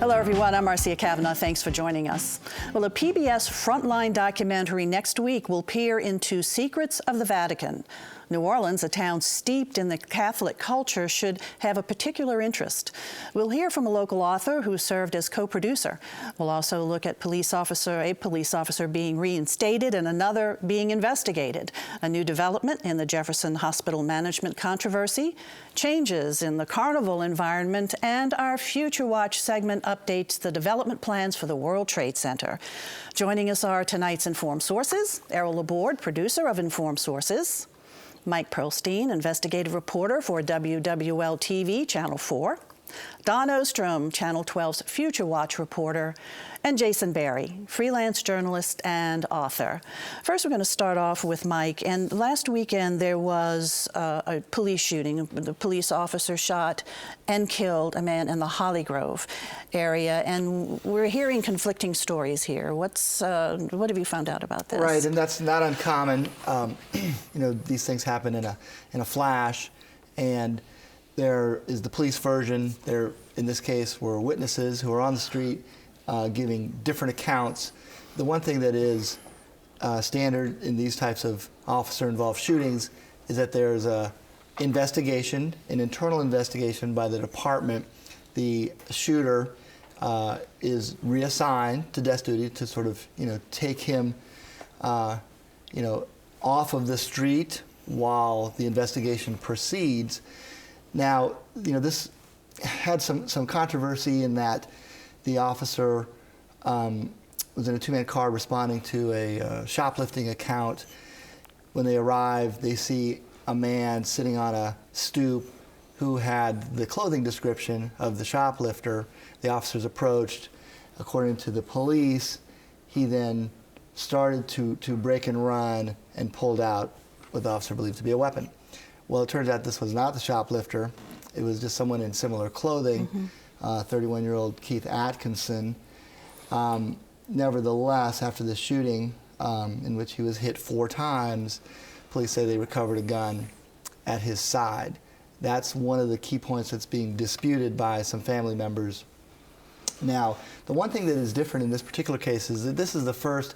Hello, everyone. I'm Marcia Kavanaugh. Thanks for joining us. Well, a PBS Frontline documentary next week will peer into secrets of the Vatican. New Orleans, a town steeped in the Catholic culture, should have a particular interest. We'll hear from a local author who served as co-producer. We'll also look at a police officer being reinstated and another being investigated, a new development in the Jefferson hospital management controversy, changes in the carnival environment, and our Future Watch segment updates the development plans for the World Trade Center. Joining us are tonight's Informed Sources, Errol Laborde, producer of Informed Sources, Mike Perlstein, investigative reporter for WWL-TV, Channel 4, Don Ostrom, Channel 12's Future Watch reporter, and Jason Berry, freelance journalist and author. First, we're going to start off with Mike. And last weekend, there was a police shooting. The police officer shot and killed a man in the Holly Grove area. And we're hearing conflicting stories here. What have you found out about this? Right, and that's not uncommon. These things happen in a flash, and there is the police version. There, in this case, were witnesses who are on the street giving different accounts. The one thing that is standard in these types of officer-involved shootings is that there's an internal investigation by the department. The shooter is reassigned to desk duty to sort of, take him, off of the street while the investigation proceeds. Now, this had some controversy in that the officer was in a two-man car responding to a shoplifting account. When they arrive, they see a man sitting on a stoop who had the clothing description of the shoplifter. The officers approached. According to the police, he then started to break and run and pulled out what the officer believed to be a weapon. Well, it turns out this was not the shoplifter. It was just someone in similar clothing, 31-year-old Keith Atkinson. Nevertheless, after the shooting, in which he was hit 4 times, police say they recovered a gun at his side. That's one of the key points that's being disputed by some family members. Now, the one thing that is different in this particular case is that this is the first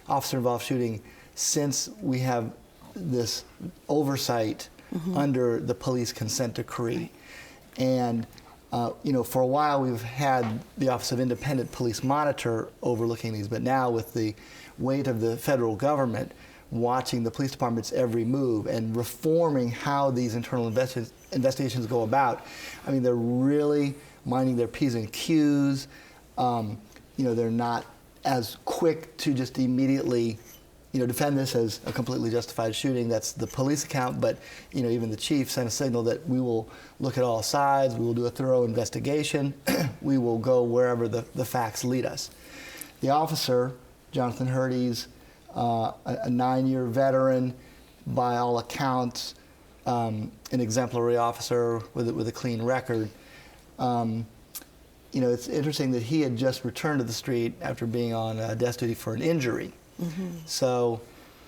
officer-involved shooting since we have this oversight under the police consent decree. Right. And, for a while we've had the Office of Independent Police Monitor overlooking these, but now with the weight of the federal government watching the police department's every move and reforming how these internal investigations go about, they're really minding their P's and Q's. They're not as quick to just immediately defend this as a completely justified shooting. That's the police account, but even the chief sent a signal that we will look at all sides, we will do a thorough investigation, we will go wherever the facts lead us. The officer, Jonathan Hurdy's, a 9-year veteran, by all accounts, an exemplary officer with a clean record. It's interesting that he had just returned to the street after being on desk duty for an injury. So,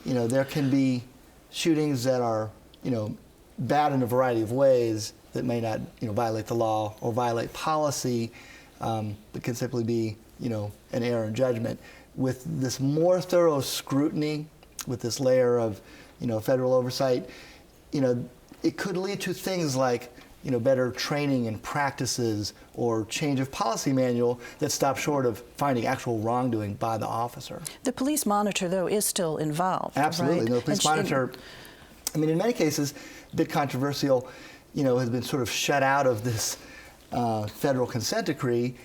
there can be shootings that are, bad in a variety of ways that may not, violate the law or violate policy, but can simply be, an error in judgment. With this more thorough scrutiny, with this layer of, federal oversight, it could lead to things like, better training and practices or change of policy manual that stop short of finding actual wrongdoing by the officer. The police monitor, though, is still involved. Absolutely. Right? No, the police monitor, in many cases, a bit controversial, has been sort of shut out of this federal consent decree.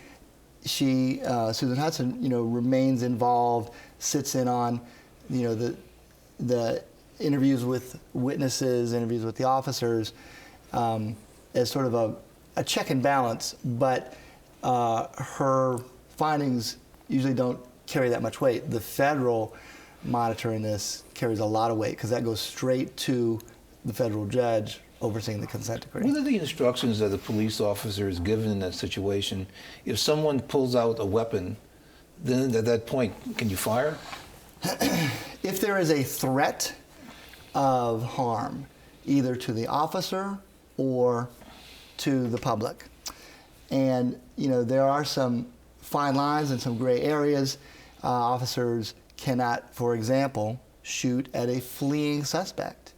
She, Susan Hudson, remains involved, sits in on, the interviews with witnesses, interviews with the officers, as sort of a check and balance, but her findings usually don't carry that much weight. The federal monitor in this carries a lot of weight because that goes straight to the federal judge overseeing the consent decree. What are the instructions that the police officer is given in that situation? If someone pulls out a weapon, then at that point, can you fire? If there is a threat of harm, either to the officer or to the public. And there are some fine lines and some gray areas. Officers cannot, for example, shoot at a fleeing suspect,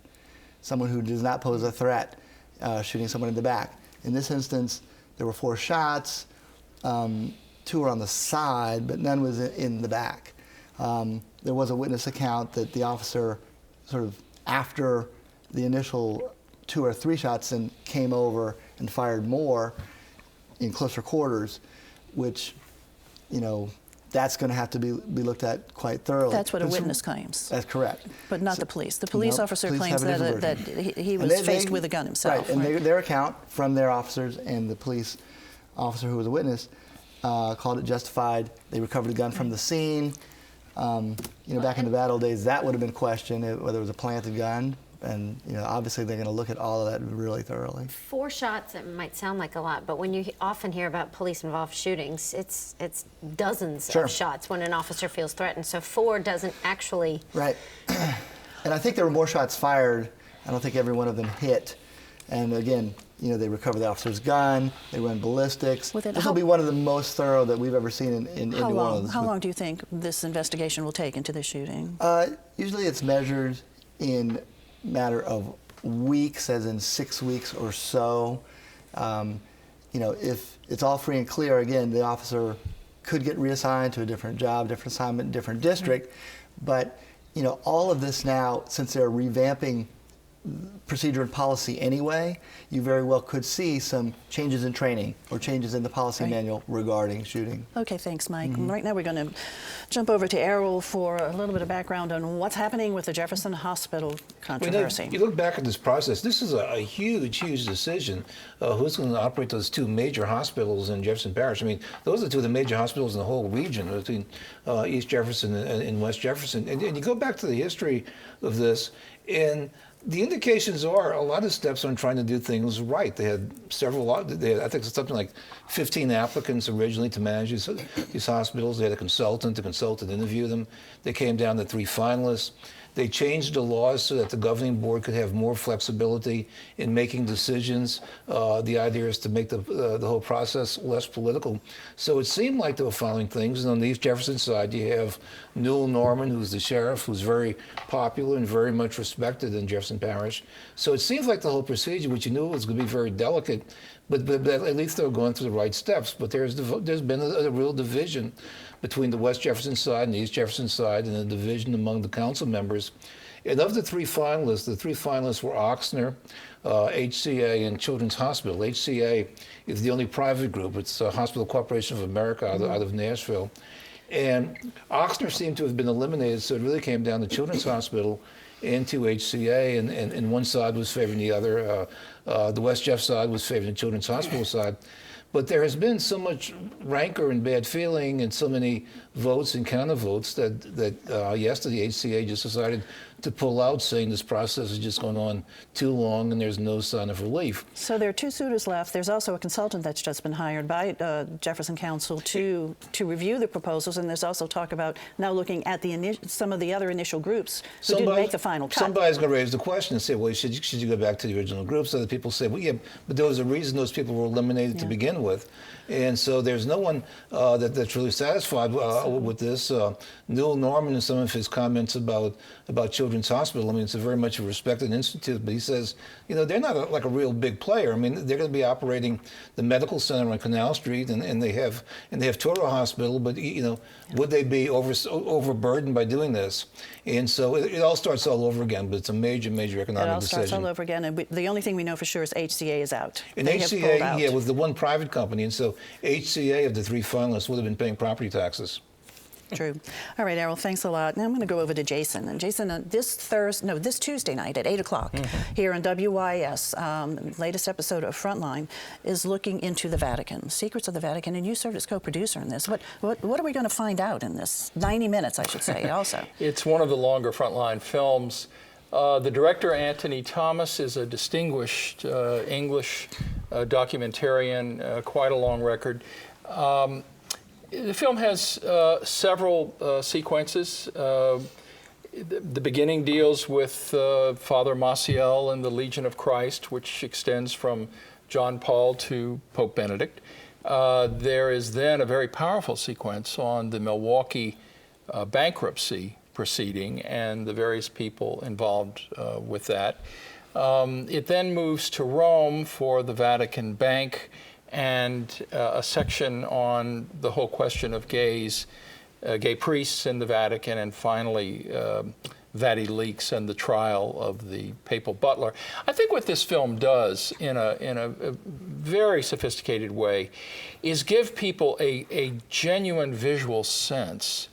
someone who does not pose a threat, shooting someone in the back. In this instance, there were 4 shots. 2 were on the side, but none was in the back. There was a witness account that the officer, sort of after the initial 2 or 3 shots, then came over and fired more in closer quarters, which, that's going to have to be looked at quite thoroughly. That's what a witness claims. That's correct. But not the police. The police officer police claims that he was faced with a gun himself. Right, and their account from their officers and the police officer who was a witness called it justified. They recovered a gun from the scene. Back in the bad old days, that would have been questioned, whether it was a planted gun. And obviously they're going to look at all of that really thoroughly. 4 shots, it might sound like a lot, but when you often hear about police-involved shootings, it's dozens Sure. of shots when an officer feels threatened. So 4 doesn't actually. Right. And I think there were more shots fired. I don't think every one of them hit. And again, they recover the officer's gun. They run ballistics. This will be one of the most thorough that we've ever seen in New Orleans. How long do you think this investigation will take into the shooting? Usually it's measured in matter of weeks, as in 6 weeks or so. If it's all free and clear, again, the officer could get reassigned to a different job, different assignment, different district. But all of this now, since they're revamping procedure and policy anyway, you very well could see some changes in training or changes in the policy manual regarding shooting. Okay, thanks, Mike. Right now we're going to jump over to Errol for a little bit of background on what's happening with the Jefferson Hospital controversy. You look back at this process, this is a huge, huge decision. Who's going to operate those 2 major hospitals in Jefferson Parish? I mean, those are 2 of the major hospitals in the whole region, between East Jefferson and West Jefferson. And you go back to the history of this, and the indications are a lot of steps on trying to do things right. They had I think something like 15 applicants originally to manage these hospitals. They had a consultant. The consultant interviewed them. They came down to 3 finalists. They changed the laws so that the governing board could have more flexibility in making decisions. The idea is to make the whole process less political. So it seemed like they were following things. And on the East Jefferson side, you have Newell Norman, who's the sheriff, who's very popular and very much respected in Jefferson Parish. So it seems like the whole procedure, which you knew was going to be very delicate, but at least they were going through the right steps. But there's been a real division between the West Jefferson side and the East Jefferson side, and a division among the council members. And of the 3 finalists, the 3 finalists were Ochsner, HCA, and Children's Hospital. HCA is the only private group. It's Hospital Corporation of America out of Nashville. And Ochsner seemed to have been eliminated, so it really came down to Children's Hospital and to HCA, and one side was favoring the other. The West Jeff side was favoring the Children's Hospital side. But there has been so much rancor and bad feeling and so many votes and counter-votes that yesterday HCA just decided to pull out, saying this process has just gone on too long and there's no sign of relief. So there are 2 suitors left. There's also a consultant that's just been hired by Jefferson Council to review the proposals, and there's also talk about now looking at some of the other initial groups who didn't make the final cut. Somebody's going to raise the question and say, well, should you go back to the original groups? Other people say, well, yeah, but there was a reason those people were eliminated to begin with. And so there's no one that's really satisfied with this. Newell Norman and some of his comments about Children's Hospital, I mean, it's a very much a respected institute, but he says, they're not like a real big player. I mean, they're going to be operating the medical center on Canal Street, and they have Toro Hospital, but would they be overburdened by doing this? And so it all starts all over again, but it's a major, major economic decision. It all starts all over again, and the only thing we know for sure is HCA is out. And they HCA, have pulled out. yeah, was the one private company, and so HCA of the 3 finalists would have been paying property taxes. True. All right, Errol, thanks a lot. Now I'm going to go over to Jason. And Jason, this Tuesday night at 8 o'clock here on WYS, latest episode of Frontline is looking into the Vatican, secrets of the Vatican, and you served as co-producer in this. What are we going to find out in this 90 minutes, I should say, also? It's one of the longer Frontline films. The director, Anthony Thomas, is a distinguished English documentarian, quite a long record. The film has several sequences. The beginning deals with Father Maciel and the Legion of Christ, which extends from John Paul to Pope Benedict. There is then a very powerful sequence on the Milwaukee bankruptcy proceeding and the various people involved with that. It then moves to Rome for the Vatican Bank and a section on the whole question of gay priests in the Vatican, and finally Vati Leaks and the trial of the papal butler. I think what this film does in a very sophisticated way is give people a genuine visual sense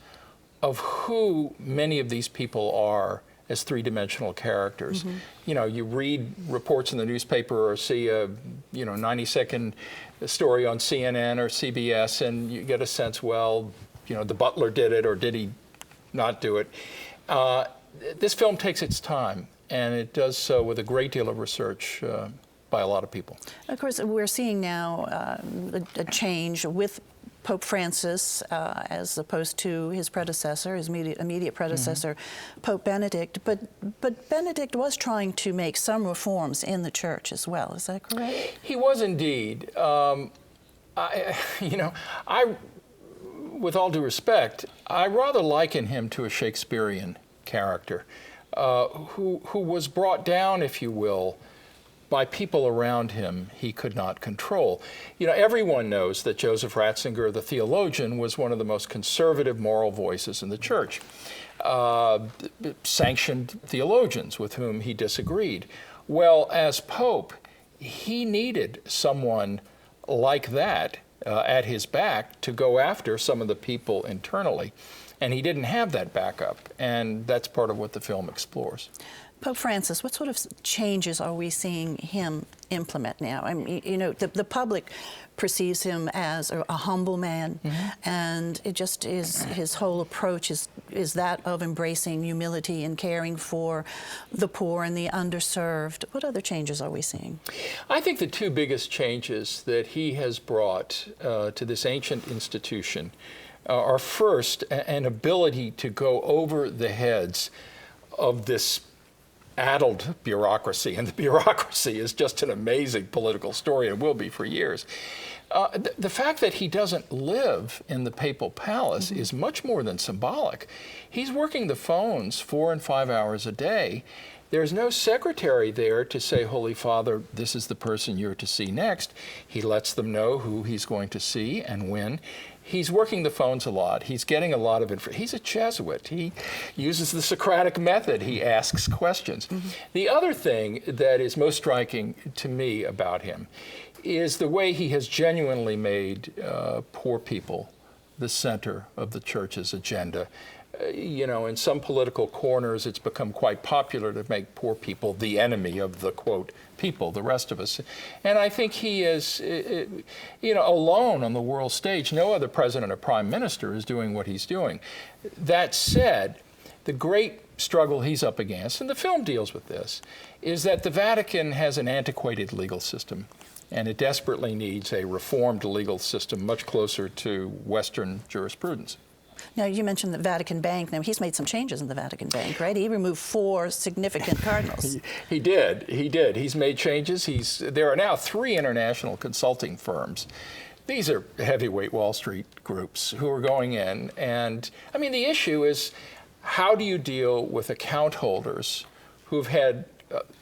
of who many of these people are as three-dimensional characters. Mm-hmm. You know, you read reports in the newspaper or see a 90-second story on CNN or CBS, and you get a sense, well, the butler did it, or did he not do it? This film takes its time, and it does so with a great deal of research by a lot of people. Of course, we're seeing now a change with Pope Francis, as opposed to his predecessor, his immediate predecessor, mm-hmm. Pope Benedict. But Benedict was trying to make some reforms in the church as well. Is that correct? He was indeed. With all due respect, I rather liken him to a Shakespearean character who was brought down, if you will, by people around him he could not control. Everyone knows that Joseph Ratzinger, the theologian, was one of the most conservative moral voices in the church. Sanctioned theologians with whom he disagreed. Well, as Pope, he needed someone like that at his back to go after some of the people internally. And he didn't have that backup, and that's part of what the film explores. Pope Francis, what sort of changes are we seeing him implement now? I mean, the public perceives him as a humble man, mm-hmm. and it just is, his whole approach is that of embracing humility and caring for the poor and the underserved. What other changes are we seeing? I think the two biggest changes that he has brought to this ancient institution are first an ability to go over the heads of this addled bureaucracy, and the bureaucracy is just an amazing political story and will be for years. The fact that he doesn't live in the papal palace mm-hmm. is much more than symbolic. He's working the phones 4 and 5 hours a day. There's no secretary there to say, Holy Father, this is the person you're to see next. He lets them know who he's going to see and when. He's working the phones a lot. He's getting a lot of information. He's a Jesuit. He uses the Socratic method. He asks questions. Mm-hmm. The other thing that is most striking to me about him is the way he has genuinely made poor people the center of the church's agenda. In some political corners, it's become quite popular to make poor people the enemy of the, quote, people, the rest of us. And I think he is, alone on the world stage. No other president or prime minister is doing what he's doing. That said, the great struggle he's up against, and the film deals with this, is that the Vatican has an antiquated legal system, and it desperately needs a reformed legal system much closer to Western jurisprudence. Now, you mentioned the Vatican Bank. Now, he's made some changes in the Vatican Bank, right? He removed 4 significant cardinals. He did. He's made changes. There are now 3 international consulting firms. These are heavyweight Wall Street groups who are going in. And, the issue is, how do you deal with account holders who've had,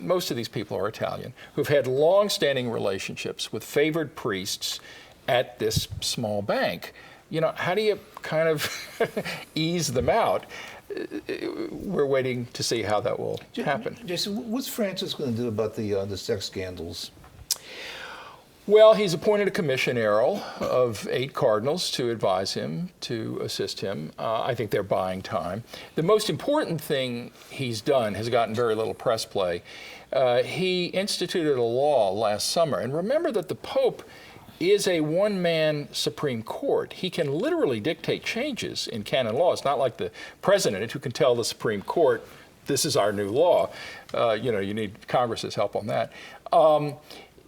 most of these people are Italian, who've had long-standing relationships with favored priests at this small bank? How do you kind of ease them out? We're waiting to see how that will happen. Jason, what's Francis going to do about the sex scandals? Well, he's appointed a commission, Errol, of 8 cardinals to advise him, to assist him. I think they're buying time. The most important thing he's done has gotten very little press play. He instituted a law last summer, and remember that the Pope is a one-man Supreme Court. He can literally dictate changes in canon law. It's not like the president who can tell the Supreme Court, this is our new law. You need Congress's help on that.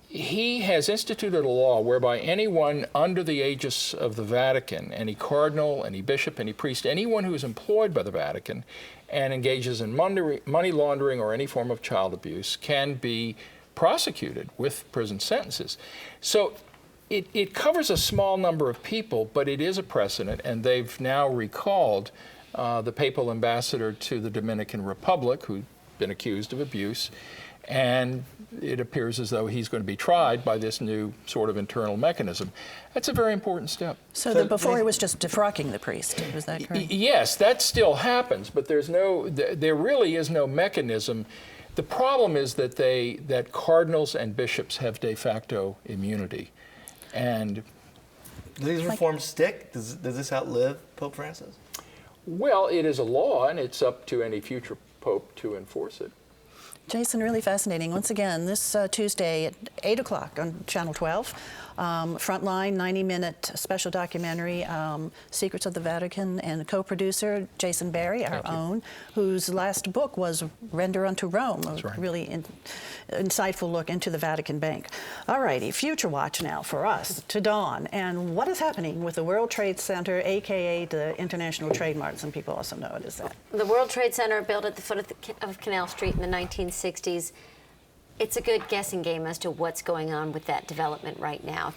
He has instituted a law whereby anyone under the aegis of the Vatican, any cardinal, any bishop, any priest, anyone who is employed by the Vatican and engages in money laundering or any form of child abuse can be prosecuted with prison sentences. So it covers a small number of people, but it is a precedent, and they've now recalled the papal ambassador to the Dominican Republic, who'd been accused of abuse, and it appears as though he's going to be tried by this new sort of internal mechanism. That's a very important step. So before it was just defrocking the priest, was that correct? Yes, that still happens, but there really is no mechanism. The problem is that cardinals and bishops have de facto immunity. And do these reforms stick? Does this outlive Pope Francis? Well, it is a law, and it's up to any future pope to enforce it. Jason, really fascinating. Once again, this Tuesday at 8 o'clock on Channel 12, Frontline, 90-minute special documentary, Secrets of the Vatican, and co-producer Jason Barry, our own, whose last book was Render Unto Rome, a really insightful look into the Vatican Bank. All righty, Future Watch now for us, to dawn. And what is happening with the World Trade Center, a.k.a. the International Trade Mart? Some people also know it as that. The World Trade Center, built at the foot of Canal Street in the 1960s, it's a good guessing game as to what's going on with that development right now.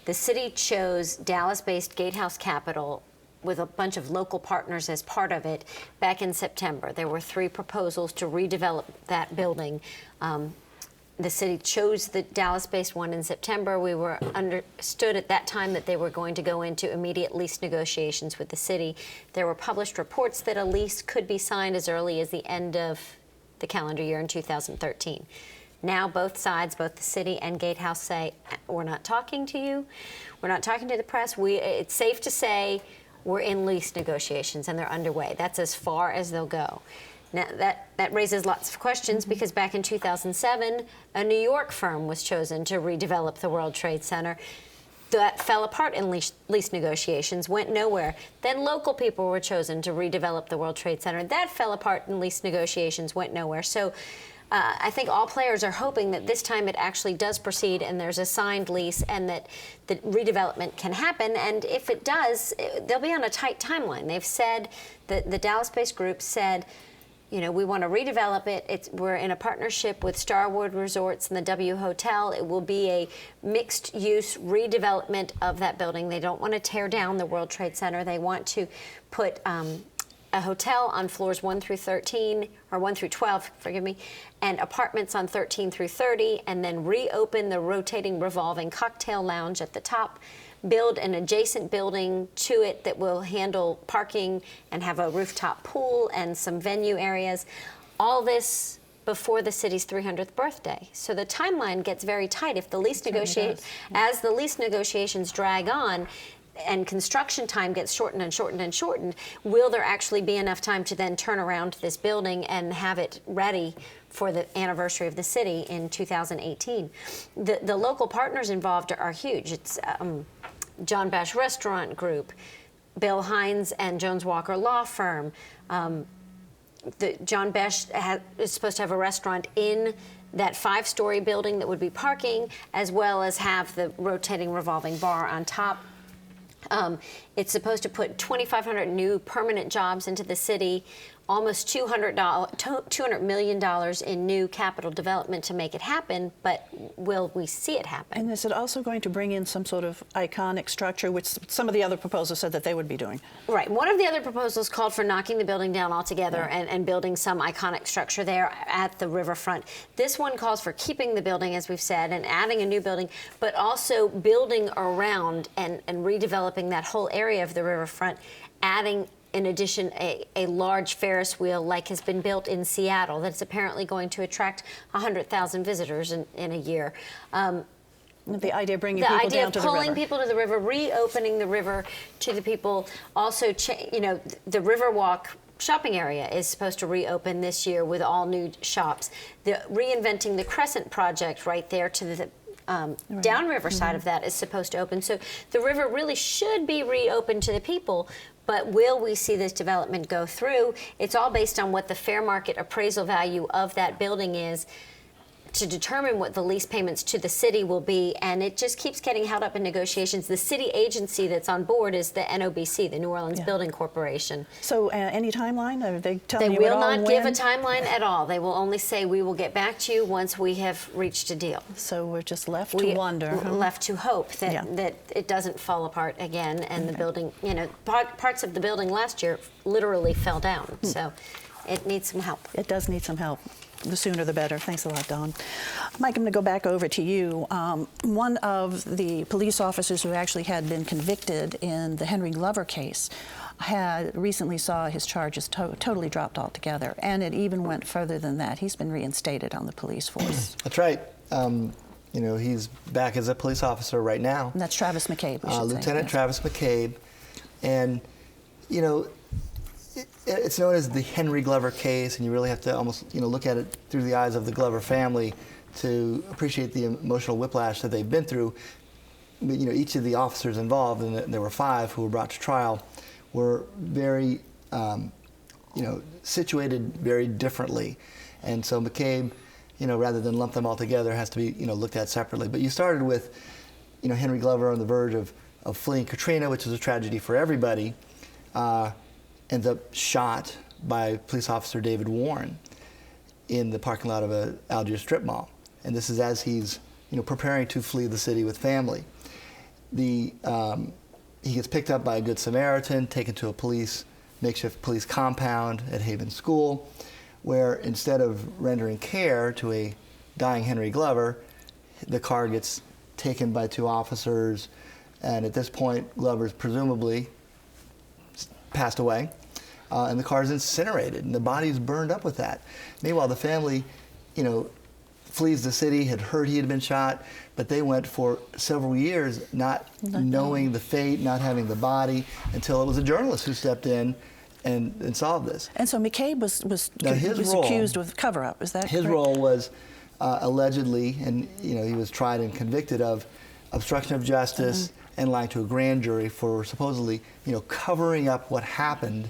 The city chose Dallas-based Gatehouse Capital with a bunch of local partners as part of it back in September. There were 3 proposals to redevelop that building. The city chose the Dallas-based one in September. We were understood at that time that they were going to go into immediate lease negotiations with the city. There were published reports that a lease could be signed as early as the end of the calendar year in 2013. Now both sides, both the city and Gatehouse, say, we're not talking to you. We're not talking to the press. It's safe to say we're in lease negotiations and they're underway. That's as far as they'll go. Now, that raises lots of questions because back in 2007, a New York firm was chosen to redevelop the World Trade Center. That fell apart in lease negotiations, went nowhere. Then local people were chosen to redevelop the World Trade Center. That fell apart in lease negotiations, went nowhere. So I think all players are hoping that this time it actually does proceed and there's a signed lease and that the redevelopment can happen. And if it does, they'll be on a tight timeline. They've said, that the Dallas-based group said, you know, we want to redevelop it. We're in a partnership with Starwood Resorts and the W Hotel. It will be a mixed-use redevelopment of that building. They don't want to tear down the World Trade Center. They want to put a hotel on floors 1 through 13, or 1 through 12, forgive me, and apartments on 13 through 30, and then reopen the rotating revolving cocktail lounge at the top, build an adjacent building to it that will handle parking and have a rooftop pool and some venue areas. All this before the city's 300th birthday. So the timeline gets very tight if the lease as the lease negotiations drag on and construction time gets shortened and shortened and shortened, will there actually be enough time to then turn around this building and have it ready for the anniversary of the city in 2018? The local partners involved are huge. It's John Bash Restaurant Group, Bill Hines and Jones Walker Law Firm. John Bash is supposed to have a restaurant in that 5-story building that would be parking, as well as have the rotating revolving bar on top. It's supposed to put 2,500 new permanent jobs into the city, almost $200 million in new capital development to make it happen, but will we see it happen? And is it also going to bring in some sort of iconic structure, which some of the other proposals said that they would be doing? Right. One of the other proposals called for knocking the building down altogether and building some iconic structure there at the riverfront. This one calls for keeping the building, as we've said, and adding a new building, but also building around and redeveloping that whole area of the riverfront, adding in addition, a large Ferris wheel like has been built in Seattle that's apparently going to attract 100,000 visitors in a year. The idea of bringing people down to the river. The idea of pulling people to the river, reopening the river to the people. Also, you know, the Riverwalk shopping area is supposed to reopen this year with all new shops. Reinventing the Crescent project right there to the downriver side of that is supposed to open. So the river really should be reopened to the people. But will we see this development go through? It's all based on what the fair market appraisal value of that building is. to determine what the lease payments to the city will be, and it just keeps getting held up in negotiations. The city agency that's on board is the NOBC, the New Orleans Building Corporation. So any timeline? Are they telling They you will at all not give a when? timeline at all. They will only say, we will get back to you once we have reached a deal. So we're just left to wonder. Left to hope that, Yeah. that it doesn't fall apart again, and the building, you know, parts of the building last year literally fell down. So it needs some help. It does need some help. The sooner the better. Thanks a lot, Dawn. Mike, I'm going to go back over to you. One of the police officers who actually had been convicted in the Henry Glover case had recently saw his charges totally dropped altogether, and it even went further than that. He's been reinstated on the police force. That's right. You know, he's back as a police officer right now. And that's Travis McCabe, we should say. Lieutenant Yes. Travis McCabe. And, you know, it's known as the Henry Glover case, and you really have to almost, you know, look at it through the eyes of the Glover family to appreciate the emotional whiplash that they've been through. But, you know, each of the officers involved, and there were 5 who were brought to trial, were very, you know, situated very differently. And so McCabe, you know, rather than lump them all together, has to be, you know, looked at separately. But you started with, you know, Henry Glover on the verge of fleeing Katrina, which was a tragedy for everybody, ends up shot by police officer David Warren in the parking lot of a Algiers strip mall. And this is as he's, you know, preparing to flee the city with family. He gets picked up by a Good Samaritan, taken to a makeshift police compound at Haven School, where instead of rendering care to a dying Henry Glover, the car gets taken by 2 officers, and at this point, Glover's presumably passed away, and the car is incinerated, and the body is burned up with that. Meanwhile, the family, you know, flees the city, had heard he had been shot, but they went for several years not knowing the fate, not having the body, until it was a journalist who stepped in and solved this. And so McCabe was accused of cover-up, is that correct? His role was allegedly, and you know, he was tried and convicted of obstruction of justice and lying to a grand jury for supposedly, you know, covering up what happened.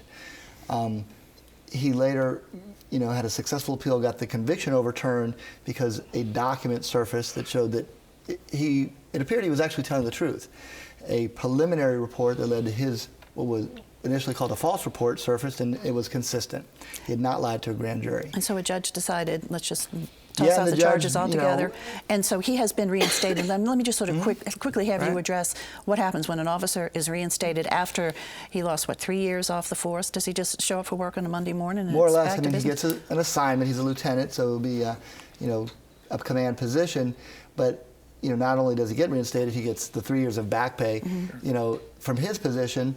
He later, you know, had a successful appeal, got the conviction overturned because a document surfaced that showed that it appeared he was actually telling the truth. A preliminary report that led to his, what was initially called a false report, surfaced, and it was consistent. He had not lied to a grand jury. And so a judge decided, let's just toss out the charges altogether. And so he has been reinstated. Let me just sort of quickly have you address what happens when an officer is reinstated after he lost, what, 3 years off the force? Does he just show up for work on a Monday morning? And More or it's less. back I to mean, he business? gets an assignment. He's a lieutenant, so it'll be, you know, a command position. But, you know, not only does he get reinstated, he gets the 3 years of back pay. You know, from his position,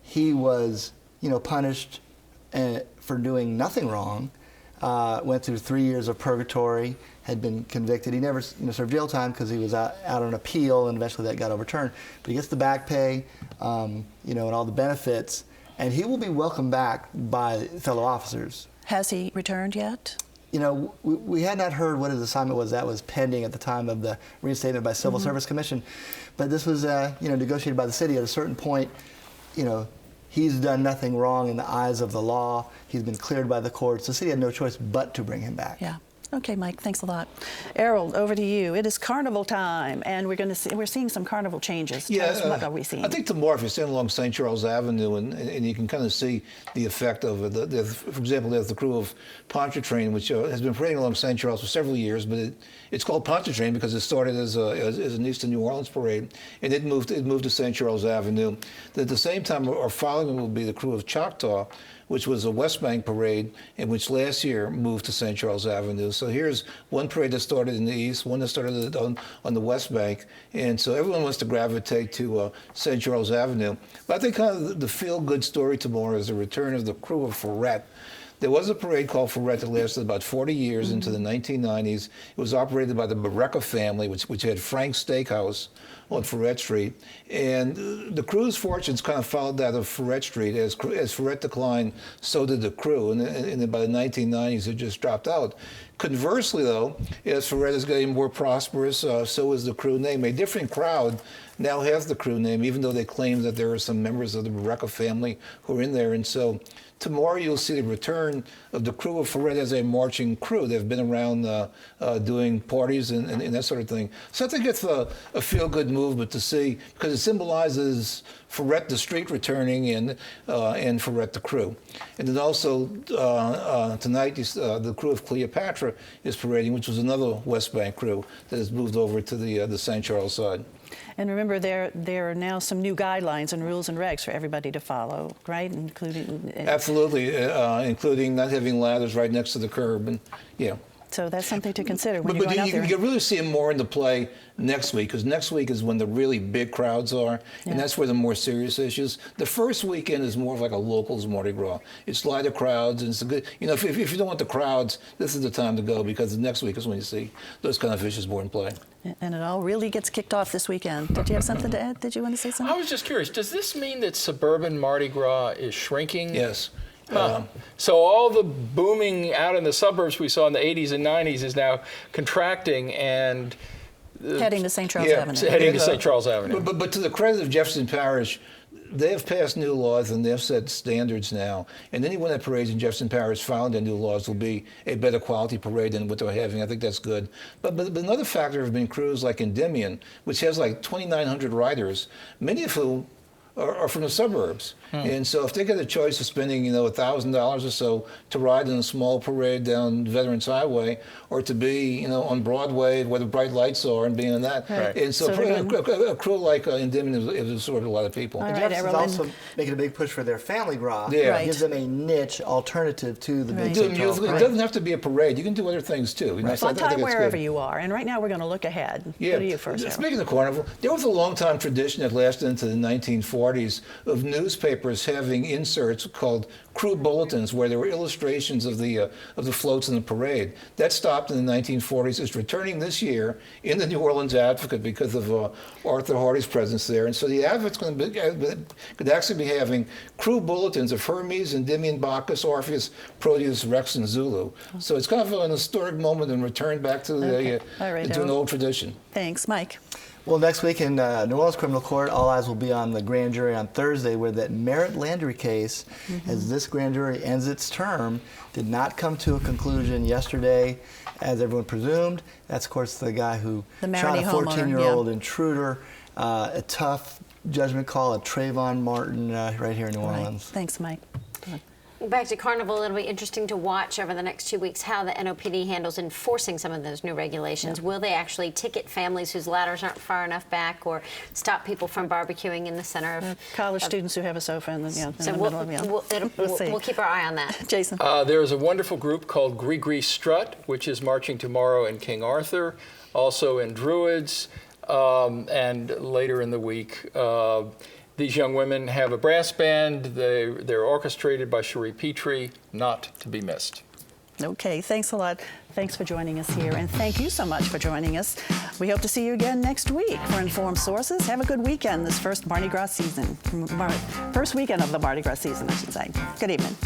he was, you know, punished for doing nothing wrong. Went through 3 years of purgatory, had been convicted. He never, you know, served jail time because he was out on appeal, and eventually that got overturned. But he gets the back pay, you know, and all the benefits, and he will be welcomed back by fellow officers. Has he returned yet? You know, we had not heard what his assignment was. That was pending at the time of the reinstatement by Civil Service Commission. But this was, you know, negotiated by the city. At a certain point, you know, he's done nothing wrong in the eyes of the law. He's been cleared by the courts. The city had no choice but to bring him back. Yeah. Okay, Mike, thanks a lot. Errol, over to you. It is carnival time, and we're seeing some carnival changes. Tell us, what are we seeing? I think tomorrow, if you're standing along St. Charles Avenue, and you can kind of see the effect of it. For example, there's the crew of Pontchartrain, which has been parading along St. Charles for several years, but it's called Pontchartrain because it started as an Eastern New Orleans parade, and it moved to St. Charles Avenue. At the same time, our following will be the crew of Choctaw, which was a West Bank parade, and which last year moved to St. Charles Avenue. So here's one parade that started in the east, one that started on the West Bank, and so everyone wants to gravitate to St. Charles Avenue. But I think kind of the feel-good story tomorrow is the return of the crew of Ferret. There was a parade called Ferret that lasted about 40 years into the 1990s. It was operated by the Barreca family, which had Frank's Steakhouse on Ferret Street. And the crew's fortunes kind of followed that of Ferret Street. As Ferret declined, so did the crew. And by the 1990s, it just dropped out Conversely, though, as Ferret is getting more prosperous, so is the crew name. A different crowd now has the crew name, even though they claim that there are some members of the Barreca family who are in there. And so tomorrow you'll see the return of the crew of Ferret as a marching crew. They've been around doing parties and that sort of thing. So I think it's a feel-good movement to see, because it symbolizes Ferret the street returning and Ferret the crew. And then also tonight the crew of Cleopatra is parading, which was another West Bank crew that has moved over to the St. Charles side. And remember, there are now some new guidelines and rules and regs for everybody to follow, right? Including Absolutely, including not having ladders right next to the curb, and yeah. So that's something to consider when But you're going out you there. can really see it more into play next week, because next week is when the really big crowds are, and that's where the more serious issues. The first weekend is more of like a locals Mardi Gras. It's lighter crowds, and it's a good, you know, if you don't want the crowds, this is the time to go, because the next week is when you see those kind of issues more in play. And it all really gets kicked off this weekend. Did you have something to add? Did you want to say something? I was just curious, does this mean that suburban Mardi Gras is shrinking? Yes. So all the booming out in the suburbs we saw in the 80s and 90s is now contracting and Heading to St. Charles Avenue. Heading to St. Charles Avenue. But to the credit of Jefferson Parish, they have passed new laws and they've set standards now. And anyone that parades in Jefferson Parish following their new laws will be a better quality parade than what they're having. I think that's good. But another factor have been crews like Endymion, which has like 2,900 riders, many of whom are from the suburbs. And so if they get a choice of spending, $1,000 or so to ride in a small parade down Veterans Highway, or to be, on Broadway where the bright lights are and being in that. Right. And so a crew like Endymion is sort of a lot of people. All And right, Jefferson's Errol, also making a big push for their family gras. Yeah. Right. Gives them a niche alternative to the big Right. St. Charles It parade. doesn't have to be a parade. You can do other things too. So I fun think time it's wherever good. you are. And right now we're going to look ahead. Yeah. What do you first, Errol? Speaking of carnival, there was a long-time tradition that lasted into the 1940s of newspapers having inserts called crew bulletins, where there were illustrations of the floats in the parade. That stopped in the 1940s. It's returning this year in the New Orleans Advocate because of Arthur Hardy's presence there. And so the Advocate's could actually be having crew bulletins of Hermes, Endymion, Bacchus, Orpheus, Proteus, Rex, and Zulu. So it's kind of an historic moment and return back to All right, to an Errol. old tradition. Thanks, Mike. Well, next week in New Orleans Criminal Court, all eyes will be on the grand jury on Thursday, where that Merritt Landry case, as this grand jury ends its term, did not come to a conclusion yesterday, as everyone presumed. That's, of course, the guy who The shot a Marigny homeowner, 14-year-old intruder. A tough judgment call at Trayvon Martin right here in New All right. Orleans. Thanks, Mike. Back to Carnival, it'll be interesting to watch over the next 2 weeks how the NOPD handles enforcing some of those new regulations. Will they actually ticket families whose ladders aren't far enough back, or stop people from barbecuing in the center of College students who have a sofa in the, in So the middle of we'll, see. we'll keep our eye on that. Jason. There is a wonderful group called Gree Strut, which is marching tomorrow in King Arthur, also in Druids, and later in the week. These young women have a brass band. They're orchestrated by Cherie Petrie, not to be missed. Okay, thanks a lot. Thanks for joining us here, and thank you so much for joining us. We hope to see you again next week for Informed Sources. Have a good weekend this first Mardi Gras season. First weekend of the Mardi Gras season, I should say. Good evening.